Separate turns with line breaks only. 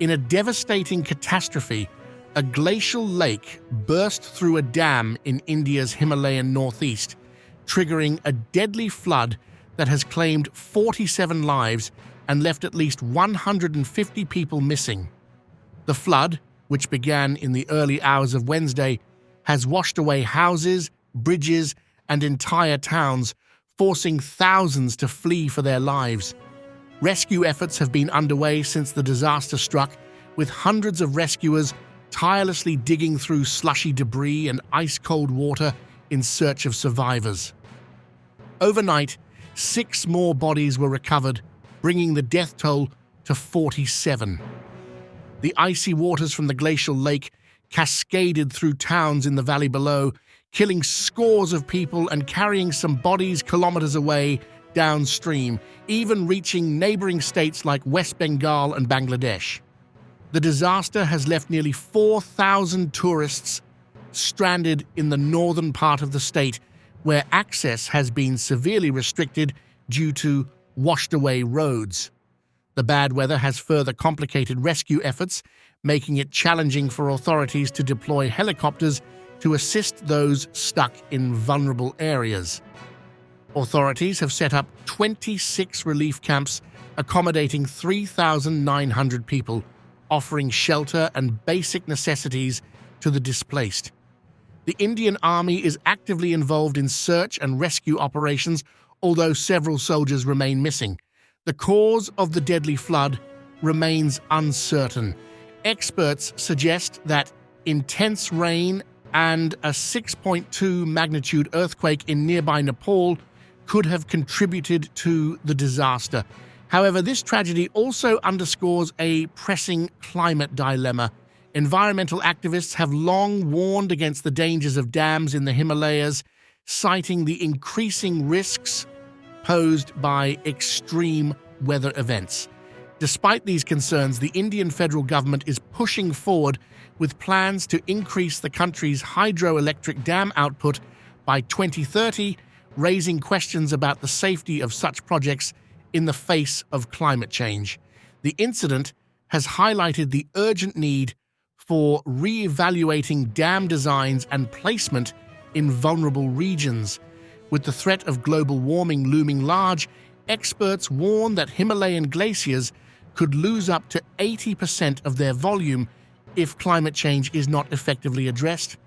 In a devastating catastrophe, a glacial lake burst through a dam in India's Himalayan northeast, triggering a deadly flood that has claimed 47 lives and left at least 150 people missing. The flood, which began in the early hours of Wednesday, has washed away houses, bridges, and entire towns, forcing thousands to flee for their lives. Rescue efforts have been underway since the disaster struck, with hundreds of rescuers tirelessly digging through slushy debris and ice-cold water in search of survivors. Overnight, 6 more bodies were recovered, bringing the death toll to 47. The icy waters from the glacial lake cascaded through towns in the valley below, killing scores of people and carrying some bodies kilometers away downstream, even reaching neighboring states like West Bengal and Bangladesh. The disaster has left nearly 4,000 tourists stranded in the northern part of the state, where access has been severely restricted due to washed-away roads. The bad weather has further complicated rescue efforts, making it challenging for authorities to deploy helicopters to assist those stuck in vulnerable areas. Authorities have set up 26 relief camps accommodating 3,900 people, offering shelter and basic necessities to the displaced. The Indian Army is actively involved in search and rescue operations, although several soldiers remain missing. The cause of the deadly flood remains uncertain. Experts suggest that intense rain and a 6.2 magnitude earthquake in nearby Nepal could have contributed to the disaster. However, this tragedy also underscores a pressing climate dilemma. Environmental activists have long warned against the dangers of dams in the Himalayas, citing the increasing risks posed by extreme weather events. Despite these concerns, the Indian federal government is pushing forward with plans to increase the country's hydroelectric dam output by 2030, raising questions about the safety of such projects in the face of climate change. The incident has highlighted the urgent need for re-evaluating dam designs and placement in vulnerable regions. With the threat of global warming looming large, experts warn that Himalayan glaciers could lose up to 80% of their volume if climate change is not effectively addressed.